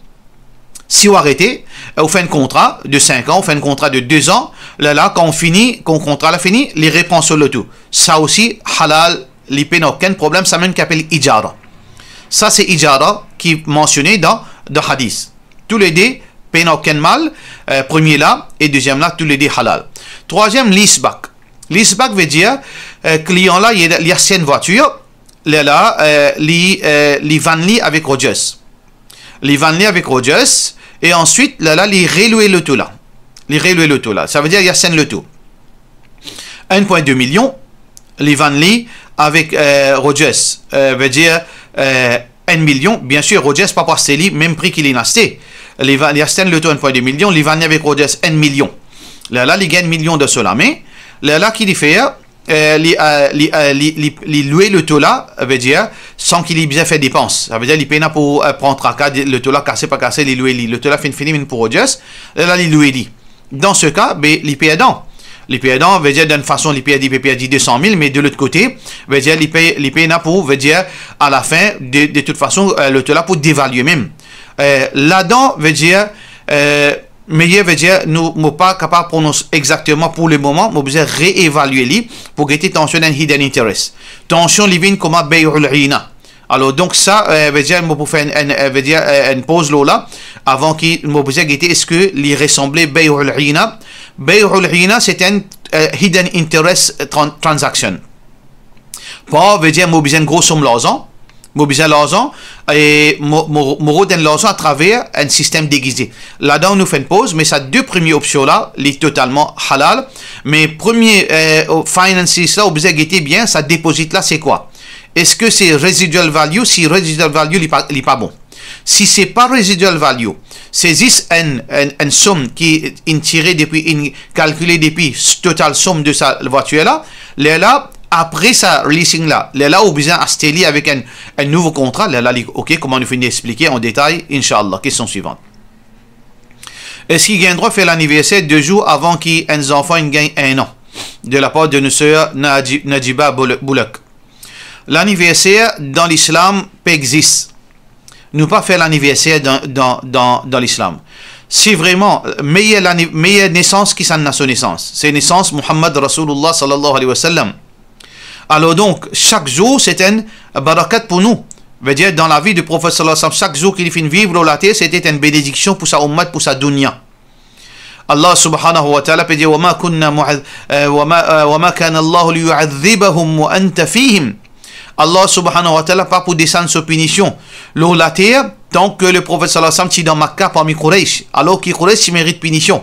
si vous arrêtez, vous faites un contrat de 5 ans, vous faites un contrat de 2 ans. Là, quand le contrat est fini, les réponses sur le tout. Ça aussi, halal, les peines aucun problème, ça même qu'appelle ijara. Ça, c'est ijara qui est mentionné dans le hadith. Tous les deux, peine aucun mal. Premier là, et deuxième là, tous les deux halal. Troisième, leaseback. Leaseback veut dire, client là, il y a une voiture. Là, les vanli avec Rogers. Les vanli avec Rogers. Et ensuite, là, les relouer le tout là. Les relouer le tout là. Ça veut dire, il y a le tout. 1,2 million. Les vanli avec Rogers. Veut dire 1 million. Bien sûr, Rogers, pas passer lui, même prix qu'il est acheté. Les vanli, le tout 1,2 million. Les vanli avec Rogers, 1 million. Là, il gagne 1 million de cela. Mais, là, qui fait les louer le taux là, veut dire, sans qu'il ait bien fait dépenses. Ça veut dire, les peine pour prendre le taux là, cassé, pas cassé, les louer, le taux là fait fini pour Rogers, là, les louer. Dans ce cas, les payants. Les payants veut dire, d'une façon, les payants 200 000, mais de l'autre côté, veut dire, les payants pour, veut dire, à la fin, de toute façon, le taux là pour dévaluer même. Là-dedans, veut dire, mais il veut dire, nous ne sommes pas capables de prononcer exactement pour le moment, nous devons réévaluer les pour guetter tension d'un hidden interest. Tension living comme un bay'ul rina. Alors, donc, ça veut dire, nous pouvons faire une pause là, avant qu'il nous puisse guetter, est-ce que les ressemblait bay'ul rina? Bay'ul rina, c'est un hidden interest transaction. Pas, veut dire, nous besoin gros somme l'argent. Mobiliser l'argent et donner l'argent à travers un système déguisé. Là-dedans, on nous fait une pause, mais ces deux premières options-là, les totalement halal. Mais premier finances là, vous avez bien, ça déposite là, c'est quoi? Est-ce que c'est residual value? Si residual value n'est pas bon. Si c'est pas residual value, c'est juste une somme qui est tirée depuis, calculée depuis total somme de sa voiture là, là, après ça, leasing là, là, on besoin acheter avec un nouveau contrat, là, ok, comment nous finissons d'expliquer en détail, Inch'Allah. Question suivante. Est-ce qu'il gagne droit de faire l'anniversaire 2 jours avant qu'un enfant gagne 1 an? De la part de nos sœurs Najiba Boulak. L'anniversaire dans l'islam existe. Nous pas faire l'anniversaire dans l'islam. C'est vraiment meilleure naissance qui s'en a son naissance. C'est naissance Muhammad Rasulullah sallallahu alayhi wa sallam. Alors donc, chaque jour, c'est un barakat pour nous. Veut dire, dans la vie du prophète sallallahu alayhi wa sallam, chaque jour qu'il finit vivre la terre, c'était une bénédiction pour sa ummat, pour sa dunya. Allah subhanahu wa ta'ala peut dire, وَمَا كَانَ اللَّهُ لِيُعَذِّبَهُمْ وَأَنْتَ فِيهِمْ. Allah subhanahu wa ta'ala pas pour descendre sa punition. La terre, tant que le prophète sallallahu alayhi wa sallam est dans Makkah parmi Quraysh, alors que Quraysh mérite punition.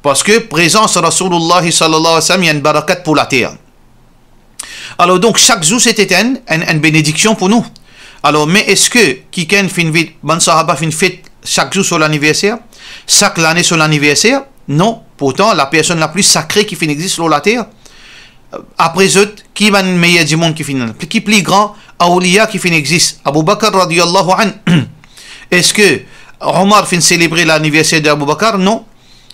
Parce que présence Rasulullah sallallahu alayhi wa sallam, il y a une barakat pour la terre. Alors donc chaque jour c'était une bénédiction pour nous. Alors mais est-ce que quelqu'un fait une vie, ban sahaba fait une fête chaque jour sur l'anniversaire, chaque année sur l'anniversaire? Non. Pourtant la personne la plus sacrée qui existe sur la terre, après eux, qui est le meilleur du monde qui est plus grand, Awliya qui existe, Abu Bakr radiyallahu an. Est-ce que Omar fait célébrer l'anniversaire d'Abu Bakr? Non.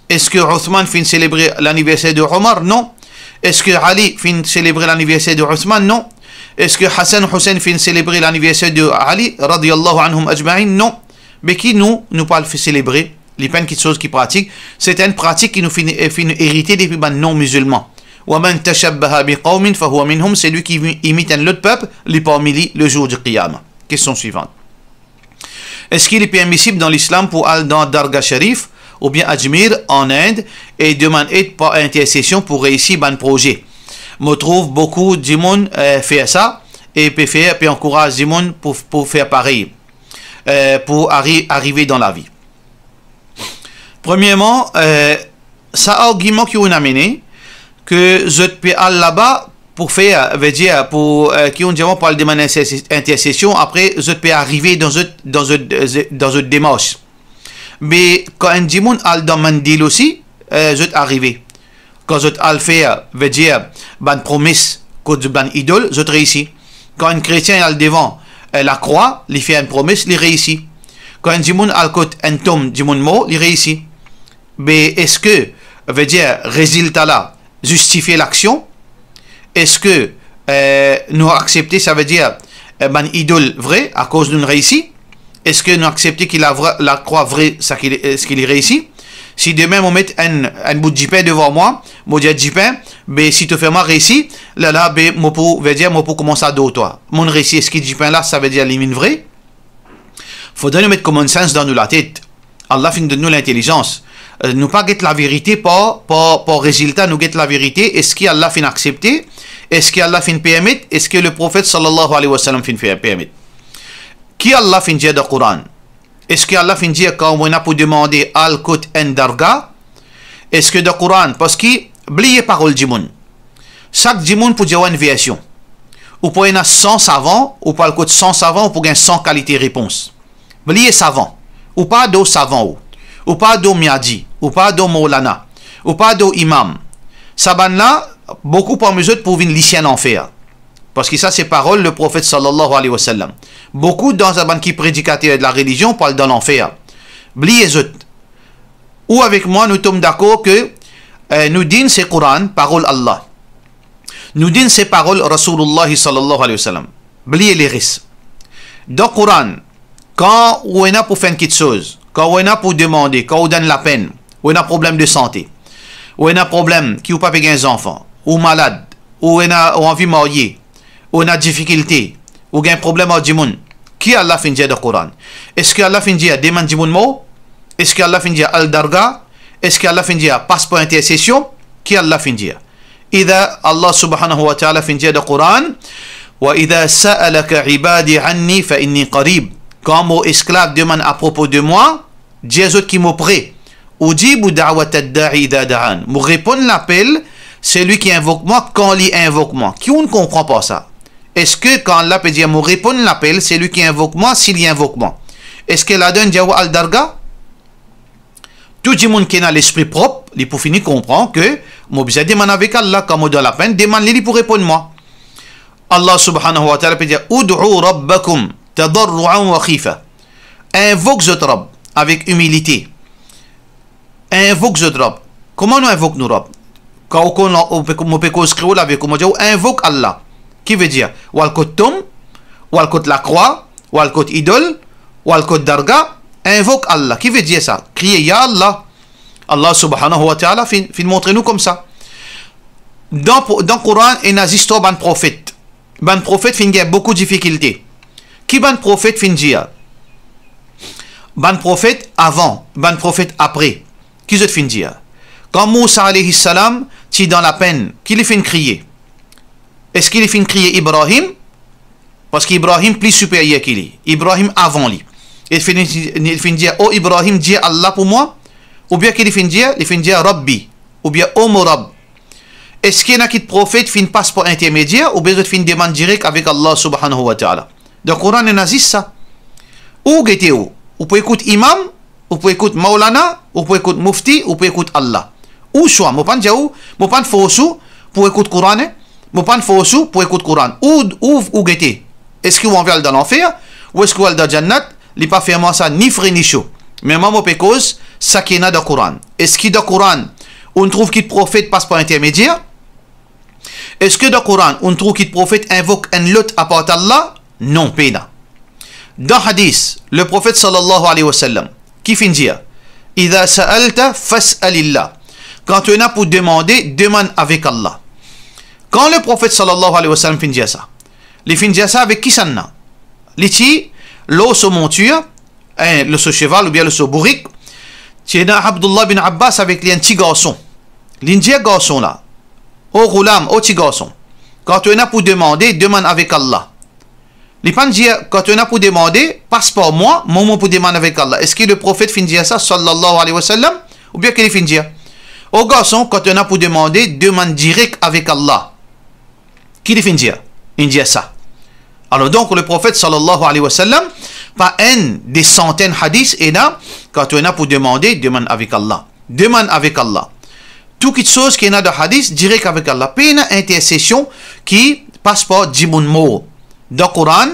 Est-ce que Othman fait célébrer l'anniversaire de Omar? Non. Est-ce que Ali fait célébrer l'anniversaire de Othman? Non. Est-ce que Hassan Hussein fait célébrer l'anniversaire de Ali radiyallahu anhum ajma'in? Non. Mais qui nous parle fait célébrer les peines qui choses qui pratiquent? C'est une pratique qui nous fait hériter des non-musulmans. وَمَنْ تَشَبَّهَ بِقَوْمٍ فَهُوَ مِنْهُمْ. C'est lui qui imite un autre peuple, les parmi lui le jour du Qiyamah. Question suivante. Est-ce qu'il est permissible dans l'islam pour aller dans Dargah Sharif ou bien Ajmer en Inde et demander par intercession pour réussir un projet? Je trouve beaucoup de monde faire ça et peut faire, puis encourage du monde pour faire pareil, pour arriver dans la vie. Premièrement, ça argument qui ont amené que je peux aller là-bas pour faire, veut dire, pour qui ont dit on parle de mon intercession, après je peux arriver dans une démarche. Mais quand un démon a dans mon deal aussi, je peux arriver. Quand je peux faire, veut dire, une promesse contre une idole, je réussis. Quand un chrétien est devant la croix, il fait une promesse, il réussit. Quand un démon a côté un tombe, démon mort, il réussit. Mais est-ce que, veut dire, résultat là, justifier l'action? Est-ce que nous accepter, ça veut dire une idole vraie à cause d'une réussite? Est-ce que nous accepter qu'il a la croix vraie, ce qu'il est réussi? Si demain on met un bout de pain devant moi, je dis du pain, mais si tu fais moi réussi, là, je peux commencer à dos toi. Mon réussi, est-ce qu'il dit pain là, ça veut dire l'émine vrai? Faudrait nous mettre common sense dans la tête. Allah fait de nous l'intelligence. Nous pas guette la vérité par résultat, nous guette la vérité. Est-ce qu'Allah fin accepter? Est-ce qu'Allah fin permettre? Est-ce que le prophète sallallahu alayhi wa sallam fin permettre? Qui Allah fin dire dans le Coran? Est-ce qu'Allah fin dire quand on a pour demander al-Qut en darga? Est-ce que dans le Coran? Parce qu'il oubliez parole du monde. Chaque du monde peut dire une version. Ou pour y avoir 100 savants, ou pas le côté 100 savants, ou pour gagner 100 qualités réponse. Oubliez savant. Ou pas d'eau savant. Ou pas d'eau miadi. Ou pas d'eau maulana. Ou pas d'eau imam. Saban là, beaucoup pour mesure pour venir lycée en enfer. Parce que ça, c'est parole le prophète sallallahu alayhi wa sallam. Beaucoup dans un qui prédicateur de la religion parlent dans l'enfer. Oubliez autres. Ou avec moi, nous sommes d'accord que nous disons c'est Coran, parole Allah. Nous disons c'est parole Rasulullah sallallahu alayhi wa sallam. Oubliez les risques. Dans le Coran, quand on a pour faire quelque chose, quand on a pour demander, quand on donne la peine, on a un problème de santé, ou on a un problème qui ou pas payer un enfant, ou malade, ou on a envie de marier, ou on a difficulté, ou un problème à Djimoun, qui Allah fin dire dans le Coran? Est-ce que Allah fin dire demande Djimoun mot? Est-ce que Allah fin dire al-darga? Est-ce que Allah fin dire passe pour intercession? Qui Allah fin dire? إذا Allah subhanahu wa ta'ala fin dire dans le Coran, وَإِذَا سَأَلَكَ عِبَادِي عَنِّي فَإِنِّي قَرِيب. Quand mon esclave demande à propos de moi, Dieu qui m'ont prêt. Ujibu da'wat ad-da'i idha da'an. Moi répondre l'appel, c'est lui qui invoque moi quand il invoque moi. Qui on ne comprend pas ça? Est-ce que quand Allah peut dire moi répondre l'appel, c'est lui qui invoque moi s'il invoque moi? Est-ce que la donne Diawa al-Darga? Tout le monde qui a l'esprit propre, il pour finir comprend que moi besoin de demander avec Allah quand moi dans la peine, demande-lui pour répondre moi. Allah subhanahu wa ta'ala peut dire Ud'u rabbakum tadarru'an wa khifa. Invoque votre Rabb avec humilité. Invoque votre Rabb. Comment nous invoque nos Rabb? Quand on peut écrire avec comment dire invoque Allah. Qui veut dire wal kotum, wal kot la croix, wal kot idole, wal kot darga. Invoque Allah. Qui veut dire ça? Crier Ya Allah. Allah subhanahu wa ta'ala fin montrer nous comme ça. Dans le Coran, il y a une histoire d'un prophète. Un prophète fin a beaucoup de difficultés. Qui ban prophète fin dire? Ban prophète avant, ban prophète après. Qui se fin dire? Quand Moussa alayhi salam, tu dans la peine, qui lui fin crier? Est-ce qu'il fin crier Ibrahim? Parce qu'Ibrahim plus supérieur qu'il est. Ibrahim avant lui. Il fin dire oh Ibrahim, dis Allah pour moi? Ou bien qu'il fin dire Rabbi. Ou bien oh mon Rabb. Est-ce qu'il y a qui prophète fin passe pour intermédiaire ou bien fin demande direct avec Allah subhanahu wa ta'ala? Dans le Coran, il y a ça. Où êtes-vous? Vous pouvez écouter imam, vous pouvez écouter maulana, vous pouvez écouter mufti, vous pouvez écouter Allah. Où choix? Vous ne pouvez pas faussou pour écouter le Coran. Vous ne pouvez pas faussou pour écouter le Coran. Où êtes-vous? Est-ce que vous allez dans l'enfer ou est-ce que vous allez dans le Jannat? Il n'y a pas fait ça ni frais ni chaud. Mais moi, je cause ça qui est dans le Coran. Est-ce que dans le Coran, on trouve que le prophète passe par intermédiaire? Est-ce que dans le Coran, on trouve que le prophète invoque un lot à part Allah? Non, péna. Dans le hadith, le prophète sallallahu alayhi wa sallam, qui finit dire Idha sa'alta fas'alillah. Quand tu as pour demander, demande avec Allah. Quand le prophète sallallahu alayhi wa sallam finit dire ça, il finit dire ça avec qui ça n'a? L'iti, l'eau sur monture, le ce cheval ou bien le ce bourrique, tu es Abdullah bin Abbas avec les petits garçons. Les garçons là, au roulam, au petit garçon. Quand tu as pour demander, demande avec Allah. Les gens disent, quand tu as pour demander, passe par moi, moi pour demander avec Allah. Est-ce que le prophète finit dire ça, sallallahu alayhi wa sallam, ou bien qu'il finit dire? Au garçon, quand tu as pour demander, demande direct avec Allah. Qui finit dire? Il dit ça. Alors donc, le prophète sallallahu alayhi wa sallam, pas un des centaines de hadiths, et là, quand tu as pour demander, demande avec Allah. Demande avec Allah. Toute chose qui est dans le hadith, direct avec Allah. Puis il y a une intercession qui passe par Djiboun Mo. Dans le Coran,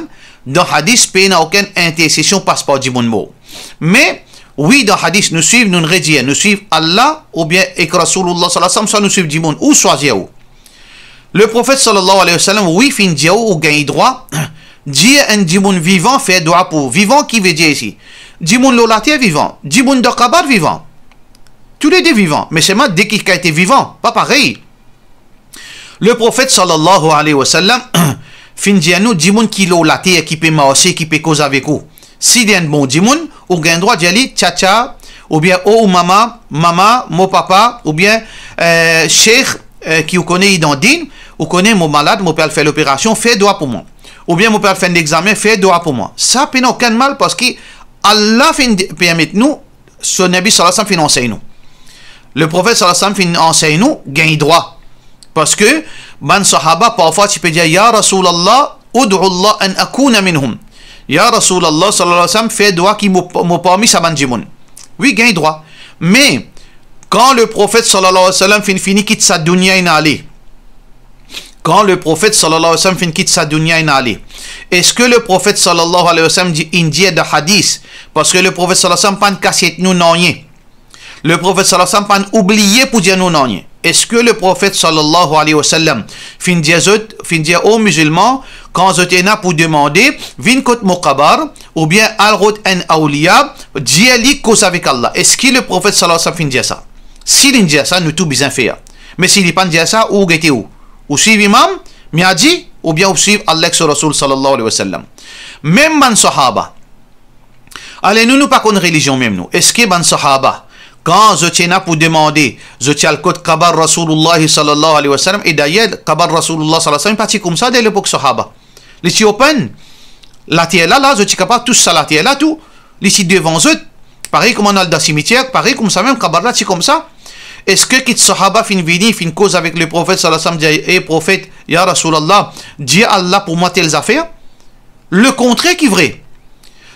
dans le hadith, il n'y a aucune intercession qui passe par Djiboun Mo. Mais, oui, dans le hadith, nous suivons, nous rédions, nous suivons Allah, ou bien avec Rasulullah sallallahu alayhi wa sallam, soit nous suivons Djiboun, ou choisir où. Le prophète sallallahu alayhi wa sallam, oui, fin Dieu, ou gagne droit, dit un Djiboun vivant, fait droit pour vivant, qui veut dire ici? Djiboun l'olaté vivant, Djiboun d'Akabar vivant. Tous les deux vivants, mais c'est moi dès qu'il a été vivant, pas pareil. Le prophète sallallahu alayhi wa sallam, fin dit à nous, Djimoun qui l'a laté, qui peut marcher, qui peut causer avec vous. Si il y a un bon Djimoun, ou gain droit d'y aller, tcha, ou bien oh maman, mon papa, ou bien cheikh qui vous connaît dans din, ou connaît mon malade, mon père fait l'opération, fait doigt pour moi. Ou bien mon père fait l'examen, fait doigt pour moi. Ça n'a aucun mal parce que Allah permet nous, son Nabi sallallahu alayhi wa sallam enseigne nous. Le prophète sallallahu alayhi wa sallam enseigne nous, gagne droit. Parce que, man sahaba, parfois tu peux dire, Ya Rasulallah, ud'u Allah an akuna minhum. Ya Rasulallah, sallallahu alayhi wa sallam, fait droit qui m'a permis sa bandjimoun. Oui, gagne droit. Mais, quand le prophète sallallahu alayhi wa sallam finit quitte sa dunya inali, quand le prophète sallallahu alayhi wa sallam finit quitte sa dunya inali, est-ce que le prophète sallallahu alayhi wa sallam dit indie de hadith? Parce que le prophète sallallahu alayhi wa sallam pas une cassette nous non rien. Le prophète sallallahu alayhi wa sallam pas oublié pour dire nous non rien. Est-ce que le prophète sallallahu alayhi wa sallam fin dire aux musulmans quand vous êtes là pour demander vin kot muqabar ou bien al-rut en awliya diali cause avec Allah? Est-ce que le prophète sallallahu alayhi wa sallam fin dire ça? S'il dit ça, nous tout bien faire. Mais s'il n'est pas dit ça, où est où? Ou suivre imam, miadi, ou bien ou suivre Allah sur Rasul sallallahu alayhi wa sallam. Même man sahaba. Allez, nous pas qu'on religion même nous. Est-ce que man sahaba quand je tiens pour demander, je tiens le code Kabar Rasulullah sallallahu alayhi wa sallam, et d'ailleurs, Kabar Rasulullah sallallahu alayhi wa sallam, parti comme ça dès l'époque Sahaba. Les petits open, la tienne là, je tiens capable, tout ça, la tienne là, tout, les petits devant eux, pareil comme on a le cimetière, pareil comme ça même, Kabar là, c'est comme ça. Est-ce que quitte Sahaba fin vini, fin cause avec le prophète sallallahu alayhi wa sallam, dit, prophète, ya Rasulallah, dis Allah pour moi telles affaires? Le contraire qui est vrai.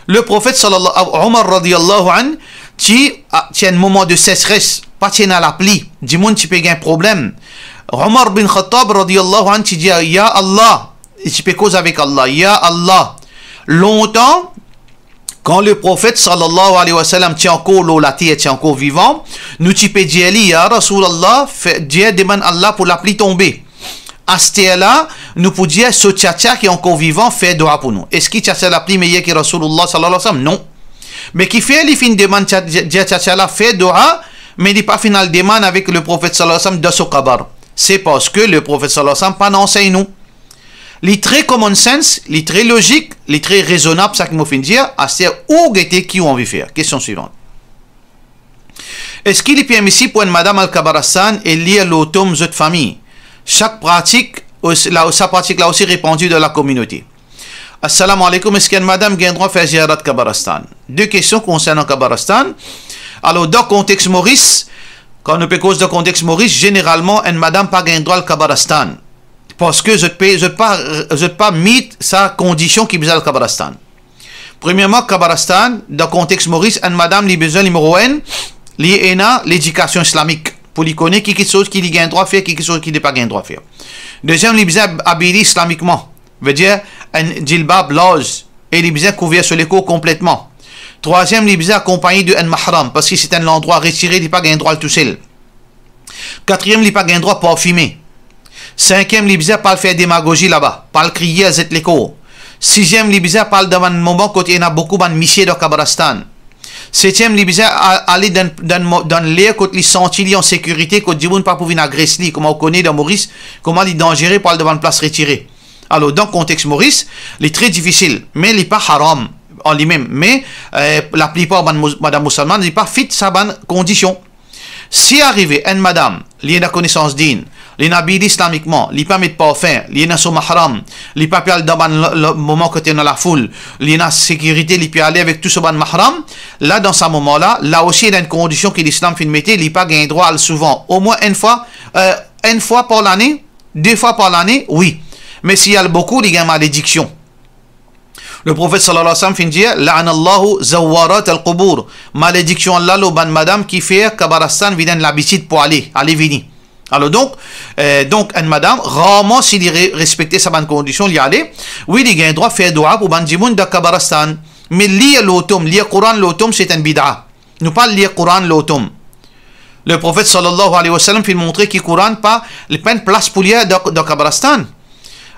Le prophète sallallahu alayhi wa sallam, Omar radiyallahu anhu, tu as un moment de sécheresse, pas tu as la pluie, dis-moi tu peux gagner un problème. Omar bin Khattab radiyallahu anhu, tu dis Ya Allah, et tu peux causer avec Allah, Ya Allah. Longtemps, quand le prophète sallallahu alayhi wa sallam tient encore l'eau, la terre tient encore vivant, nous tu peux dire Ya Rasulallah, Dieu demande Allah pour la pluie tomber. À ce là nous pouvons dire ce tcha qui est encore vivant fait doigt pour nous. Est-ce qu'il y a la pluie meilleure que Rasulullah sallallahu alayhi wa sallam? Non. Mais qui fait les fins demande tcha fait doua, mais il n'est pas final demande avec le prophète sallallahu alayhi wa sallam de ce kabar. C'est parce que le prophète sallallahu alayhi wa sallam pas enseigne nous. Les très common sense, les très logique, les très raisonnable, ça qui m'a fait dire, à ce où était qui ont envie faire. Question suivante. Est-ce qu'il est permis pour une madame al-Kabarastan et lire l'automne de famille? Chaque pratique, sa pratique là aussi répandue dans la communauté. Assalamu alaikum, est-ce qu'une madame a droit à faire ziyarat Kabarastan? Deux questions concernant Kabarastan. Alors, dans le contexte Maurice, quand on peut cause de contexte Maurice, généralement, une madame n'a pas droit à Kabarastan. Parce que je ne pas mis sa condition qui besoin de Kabarastan. Premièrement, Kabarastan, dans le contexte Maurice, une madame a besoin numéro 1, l'éducation islamique. Pour lui connaître quelque chose qu'il a droit à faire, quelque chose qu'il n'a pas droit à faire. Deuxième, il a besoin d'habiller islamiquement. Veut dire un djilbab large et il est besoin couvrir sur les cours complètement. Troisième, il est besoin accompagné d'un mahram parce que c'est un endroit retiré, il n'a pas un droit tout seul. Quatrième, il n'a pas un droit parfumé. Cinquième, il est besoin pas faire démagogie là-bas, pas le crier à cette l'écho. Sixième, il est besoin pas dans un moment quand il y a beaucoup de missiers de Kabarastan. Septième, il est besoin aller dans l'air quand il sentit en sécurité, quand il ne peut pas pouvoir agresser, comme on connaît dans Maurice, comment il est dangereux pour aller devant une place retirée. Alors, dans le contexte Maurice, il est très difficile, mais il n'est pas haram. en lui-même. Mais la plupart madame musulmane n'est pas fit sa bonne condition. Si arrivé une madame, li a connaissance din, li n'a habillé islamiquement, li pas mettre parfum, li n'a son mahram, li pas aller dans le moment que tu es dans la foule, li n'a sécurité, li peut aller avec tout ce bon mahram, là dans ce moment-là, là aussi il y a une condition que l'islam fait mettre, li pas gain droit souvent, au moins une fois par l'année, 2 fois par l'année, oui. Mais s'il y a beaucoup, il y a une malédiction. Le prophète sallallahu alayhi wa sallam fin dire la'anallahu zawarat al-qubur. Malédiction Allah le ban madame qui fait Kabarastan vient l'habitude pour aller venir. Alors donc une madame rarement s'il respecter sa bonne condition il y aller. Oui, il a droit faire dua pour ban jimoun de Kabarastan. Mais lire l'automne, lire Coran l'automne c'est un bid'a. Nous pas lire Coran l'automne. Le prophète sallallahu alayhi wa sallam fait montrer qu'il Coran pas les peine place pour lire de Kabarastan.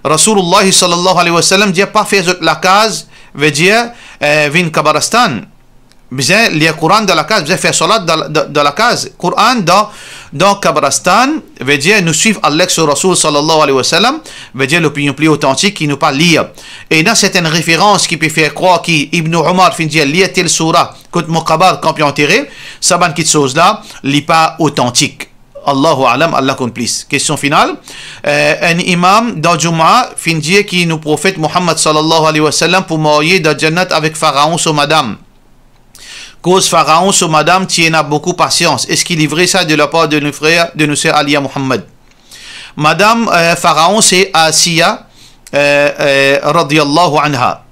Rasulullah sallallahu alayhi wa sallam dit pas faire la case, veut dire vin Kabarastan. Bien lire Coran dans la case, bien faire salat dans la case. Coran dans Kabarastan veut dire nous suivre Allah sur Rasul sallallahu alayhi wa sallam, veut dire l'opinion plus authentique qui nous pas lire. Et dans certaines références qui peut faire croire qu'Ibn Omar fin dire lire telle surah contre Muqabar quand puis enterré, ça ban quelque chose là, n'est pas authentique. Allahu alam, Allah complice. Question finale. Un imam dans Jum'a fin dire qui nous prophète Muhammad sallallahu alayhi wa sallam pour marier dans Jannat avec Pharaon sur madame. Cause Pharaon sur madame, tu en as beaucoup patience. Est-ce qu'il livrait ça de la part de nos frères, de nos sœurs Aliya Muhammad? Madame Pharaon, c'est Asiya radiyallahu anha.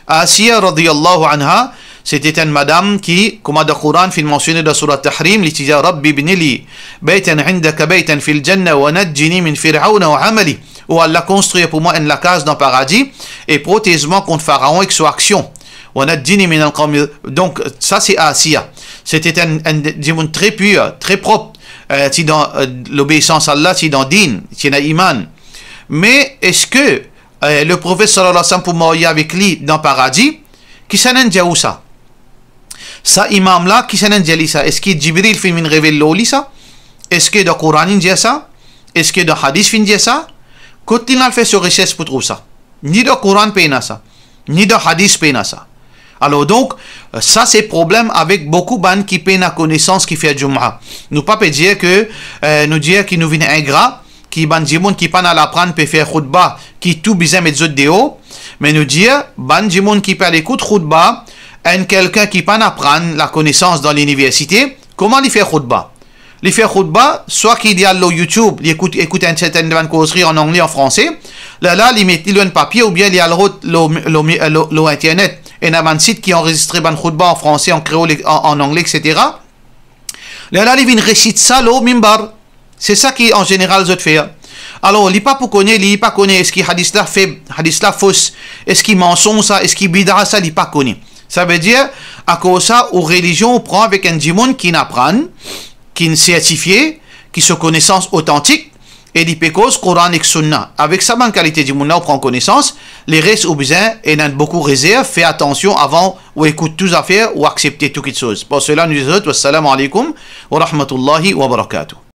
Asiya radiyallahu anha, c'était une madame qui, comme dans le Coran, fait mentionner dans Surah Tahrim, qui dit Rabbi ibnili baytan indaka baytan fil jannah wa najjini min fir'auna wa amali. Où Allah construit pour moi une la case dans le paradis et protège-moi contre Pharaon avec son action. Donc ça c'est Asiya. C'était un démon très pur, très propre. Si dans l'obéissance à Allah, si dans din, si dans l'iman. Mais est-ce que le prophète sallallahu alayhi wa sallam pour marier avec lui dans le paradis, qui s'en a dit où ça? Ça imam là, qui s'en a dit ça? Est-ce que Jibril fait une révélation ça? Est-ce que dans le Coran il dit ça? Est-ce que dans le Hadith il dit ça? Quand il a fait sur recherche pour trouver ça, ni dans le Coran peine ça, ni dans le Hadith peine ça. Alors donc, ça c'est problème avec beaucoup de gens qui peinent la connaissance qui fait Jum'a. Nous pas dire que nous dire qu'il nous vient ingrat, qui ban jimoun qui pas à l'apprendre peut faire khutba, qui tout bizarre mettre zot dehors, mais nous dire ban jimoun qui peut l'écoute khutba, un quelqu'un qui pas apprendre la connaissance dans l'université, comment il fait khutba? Il fait khutba, soit qu'il y a le YouTube, il écoute une certaine causerie en anglais, en français, là il met un papier ou bien il y a le internet. Et il y a un site qui enregistre un khutba en français, en créole, en anglais, etc. Là, il vient réciter ça, le mimbar. C'est ça qui, en général, je fais. Alors, il n'est pas pour connaître, il n'est pas connaître. Est-ce qu'il hadith là fait, hadith là fausse? Est-ce qu'il mensonge ça? Est-ce qu'il bidra ça? Il n'est pas connaître. Ça veut dire, à cause de ça, aux religions, on prend avec un djimoun qui n'apprend, qui est certifié, qui a connaissance authentique, et dit cause Coran et Sunna. Avec sa bonne qualité du monde, on prend connaissance. Les restes au besoin, et n'a beaucoup réserve. Fais attention avant ou écoute toutes affaires ou accepter toutes les choses. Pour cela, nous disons, wassalamu alaikum wa rahmatullahi wa barakatuh.